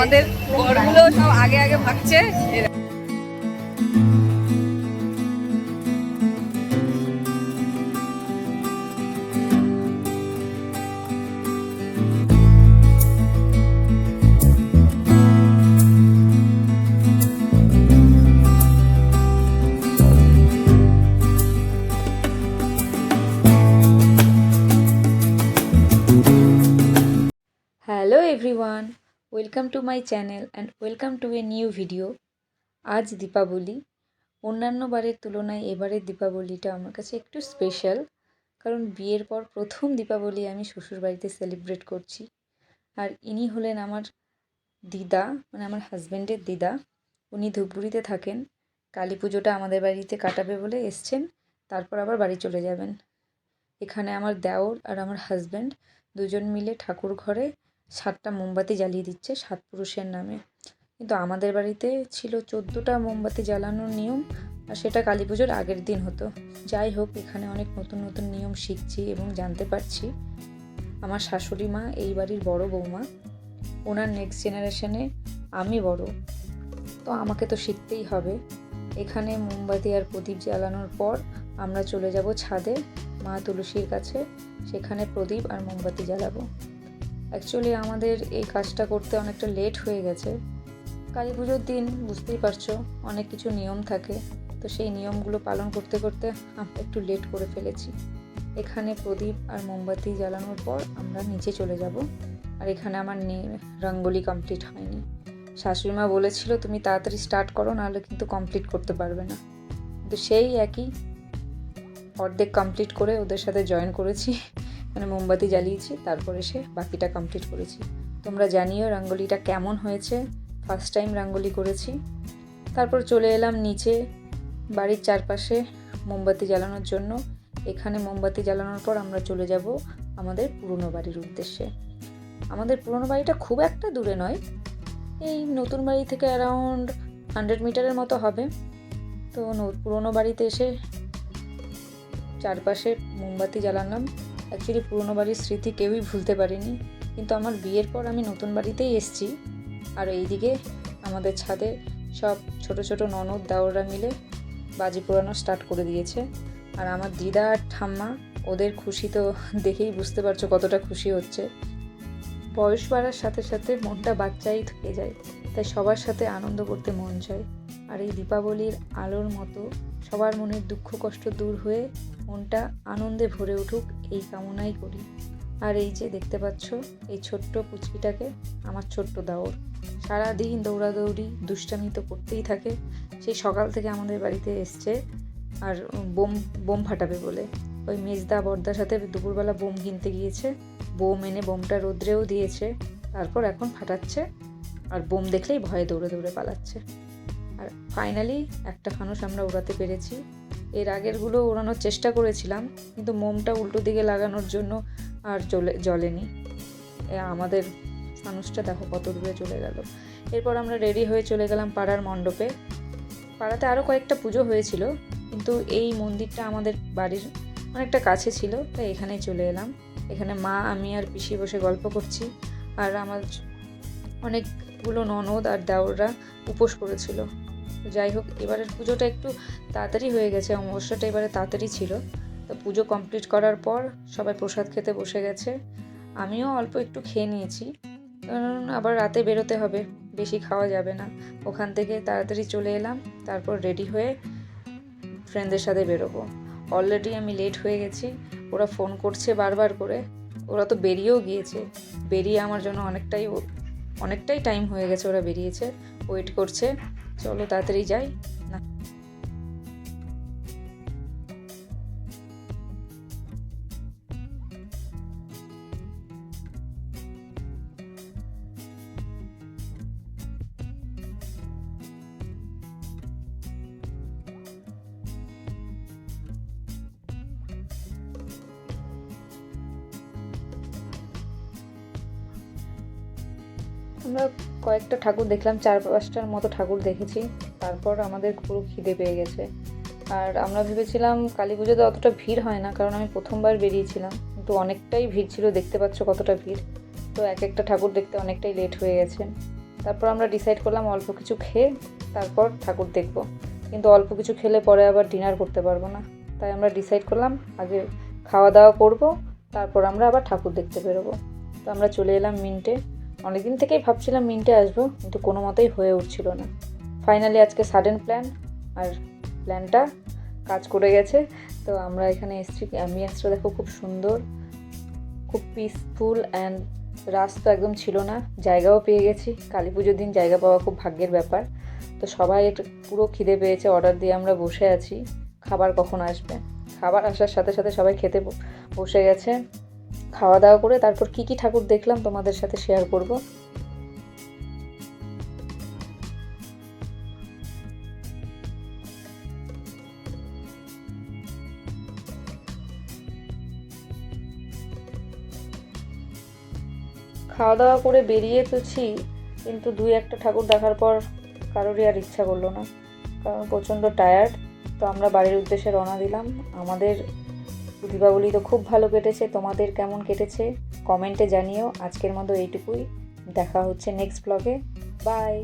আমাদের বরগুলো সব আগে আগে ভাগছে। Hello everyone, welcome to my channel and welcome to a new video. আজ দীপাবলি। অন্যান্য বারের তুলনায় এবারের দীপাবলিটা আমার কাছে একটু স্পেশাল, কারণ বিয়ের পর প্রথম দীপাবলি আমি শ্বশুরবাড়িতে সেলিব্রেট করছি। আর ইনি হলেন আমার দিদা, মানে আমার হাজব্যান্ডের দিদা। উনি ধূপগুড়িতে থাকেন। কালী পুজোটা আমাদের বাড়িতে কাটাবে বলে এসছেন, তারপর আবার বাড়ি চলে যাবেন। এখানে আমার দেওর আর আমার হাজব্যান্ড দুজন মিলে ঠাকুর ঘরে 7টা মোমবাতি জ্বালিয়ে দিচ্ছে 7 পুরুষের নামে। কিন্তু আমাদের বাড়িতে ছিল 14টা মোমবাতি জ্বালানোর নিয়ম, আর সেটা কালী পুজোর আগের দিন হতো। যাই হোক, এখানে অনেক নতুন নতুন নিয়ম শিখছি এবং জানতে পারছি। আমার শাশুড়ি মা এই বাড়ির বড় বৌমা, ওনার নেক্সট জেনারেশনে আমি বড়, তো আমাকে তো শিখতেই হবে। এখানে মোমবাতি আর প্রদীপ জ্বালানোর পর আমরা চলে যাব ছাদে মা তুলসীর কাছে, সেখানে প্রদীপ আর মোমবাতি জ্বালাবো। অ্যাকচুয়ালি আমাদের এই কাজটা করতে অনেকটা লেট হয়ে গেছে। কালী পুজোর দিন বুঝতেই পারছো অনেক কিছু নিয়ম থাকে, তো সেই নিয়মগুলো পালন করতে করতে আমরা একটু লেট করে ফেলেছি। এখানে প্রদীপ আর মোমবাতি জ্বালানোর পর আমরা নিচে চলে যাব। আর এখানে আমার রঙ্গোলি কমপ্লিট হয়নি। শাশুড়িমা বলেছিল তুমি তাড়াতাড়ি স্টার্ট করো, নাহলে কিন্তু কমপ্লিট করতে পারবে না। কিন্তু সেই একই অর্ধেক কমপ্লিট করে ওদের সাথে জয়েন করেছি, মানে মোমবাতি জ্বালিয়েছি, তারপর এসে বাকিটা কমপ্লিট করেছি। তোমরা জানিও রঙ্গোলিটা কেমন হয়েছে। ফার্স্ট টাইম রঙ্গোলি করেছি। তারপর চলে এলাম নিচে বাড়ির চারপাশে মোমবাতি জ্বালানোর জন্য। এখানে মোমবাতি জ্বালানোর পর আমরা চলে যাব আমাদের পুরনো বাড়ির উদ্দেশ্যে। আমাদের পুরনো বাড়িটা খুব একটা দূরে নয়, এই নতুন বাড়ি থেকে অ্যারাউন্ড 100 মিটারের মতো হবে। তো পুরনো বাড়িতে এসে চারপাশে মোমবাতি জ্বালালাম। অ্যাকচুয়ালি পুরনো বাড়ির স্মৃতি কেউই ভুলতে পারিনি, কিন্তু আমার বিয়ের পর আমি নতুন বাড়িতেই এসেছি। আর এইদিকে আমাদের ছাদে সব ছোট ছোট ননদ দাওররা মিলে বাজি পোড়ানো স্টার্ট করে দিয়েছে। আর আমার দিদা আর ঠাম্মা, ওদের খুশি তো দেখেই বুঝতে পারছো কতটা খুশি হচ্ছে। বয়স বাড়ার সাথে সাথে মনটা বাচ্চাই থেকে যায়, তাই সবার সাথে আনন্দ করতে মন চায়। আর এই দীপাবলির আলোর মতো সবার মনের দুঃখ কষ্ট দূর হয়ে মনটা আনন্দে ভরে উঠুক, এই কামনাই করি। আর এই যে দেখতে পাচ্ছ এই ছোট্ট পুচকিটাকে আমার ছোট্ট দাওর, সারাদিন দৌড়াদৌড়ি দুষ্টামি তো করতেই থাকে। সেই সকাল থেকে আমাদের বাড়িতে এসছে আর বোম ফাটাবে বলে। ওই মেজদা বড়দার সাথে দুপুরবেলা বোম কিনতে গিয়েছে, বোম এনে বোমটা রোদ্রেও দিয়েছে, তারপর এখন ফাটাচ্ছে। আর বোম দেখলেই ভয়ে দৌড়ে দৌড়ে পালাচ্ছে। আর ফাইনালি একটা ফানুস আমরা উড়াতে পেরেছি। এর আগেরগুলো ওড়ানোর চেষ্টা করেছিলাম, কিন্তু মোমটা উল্টো দিকে লাগানোর জন্য আর জ্বলেনি। আমাদের ফানুসটা দেখো কত দূরে চলে গেল। এরপর আমরা রেডি হয়ে চলে গেলাম পাড়ার মণ্ডপে। পাড়াতে আরও কয়েকটা পুজো হয়েছিল, কিন্তু এই মন্দিরটা আমাদের বাড়ির অনেকটা কাছে ছিল, তাই এখানেই চলে এলাম। এখানে মা, আমি আর পিসি বসে গল্প করছি। আর আমার অনেকগুলো ননদ আর দেওররা উপোস করেছিল। যাই হোক, এবারের পুজোটা একটু তাড়াতাড়ি হয়ে গেছে, অমাবস্যাটা এবারে তাড়াতাড়ি ছিল। তো পুজো কমপ্লিট করার পর সবাই প্রসাদ খেতে বসে গেছে। আমিও অল্প একটু খেয়ে নিয়েছি, কারণ আবার রাতে বেরোতে হবে, বেশি খাওয়া যাবে না। ওখান থেকে তাড়াতাড়ি চলে এলাম, তারপর রেডি হয়ে ফ্রেন্ডদের সাথে বেরোবো। অলরেডি আমি লেট হয়ে গেছি, ওরা ফোন করছে বারবার করে। ওরা তো বেরিয়েও গিয়েছে, বেরিয়ে আমার জন্য অনেকটাই টাইম হয়ে গেছে, ওরা বেরিয়েছে, ওয়েট করছে। চলো তাড়াতাড়ি যাই। না, আমরা কয়েকটা ঠাকুর দেখলাম, 4-5টার মতো ঠাকুর দেখেছি। তারপর আমাদের পুরো খিদে পেয়ে গেছে। আর আমরা ভেবেছিলাম কালী পুজোতে অতটা ভিড় হয় না, কারণ আমি প্রথমবার বেরিয়েছিলাম, কিন্তু অনেকটাই ভিড় ছিল, দেখতে পাচ্ছ কতটা ভিড়। তো এক একটা ঠাকুর দেখতে অনেকটাই লেট হয়ে গেছে। তারপর আমরা ডিসাইড করলাম অল্প কিছু খেয়ে তারপর ঠাকুর দেখব, কিন্তু অল্প কিছু খেলে পরে আবার ডিনার করতে পারবো না। তাই আমরা ডিসাইড করলাম আগে খাওয়া দাওয়া করব, তারপর আমরা আবার ঠাকুর দেখতে বেরোবো। তো আমরা চলে এলাম মিন্টে। অনেকদিন থেকেই ভাবছিলাম মিন্টে আসবো, কিন্তু কোনো মতেই হয়ে উঠছিল না। ফাইনালি আজকে সাডেন প্ল্যান, আর প্ল্যানটা কাজ করে গেছে। তো আমরা এখানে এসেছি, অ্যাম্বিয়েন্সটা দেখো খুব সুন্দর, খুব পিসফুল অ্যান্ড রাস তো একদম ছিল না, জায়গাও পেয়ে গেছি। কালী পুজোর দিন জায়গা পাওয়া খুব ভাগ্যের ব্যাপার। তো সবাই পুরো খিদে পেয়েছে, অর্ডার দিয়ে আমরা বসে আছি, খাবার কখন আসবে। খাবার আসার সাথে সাথে সবাই খেতে বসে গেছে। খাওয়া দাওয়া করে তারপর কি কি ঠাকুর দেখলাম তোমাদের সাথে শেয়ার করব। খাওয়া দাওয়া করে বেরিয়ে তোছি, কিন্তু 2-1টা ঠাকুর দেখার পর কারোরই আর ইচ্ছা করলো না, কারণ প্রচণ্ড টায়ার্ড। তো আমরা বাড়ির উদ্দেশ্যে রওনা দিলাম। আমাদের দীপাবলি তো খুব ভালো কেটেছে, তোমাদের কেমন কেটেছে কমেন্টে জানিও। আজকের মতো এইটুকুই, দেখা হচ্ছে নেক্সট ব্লগে। বাই।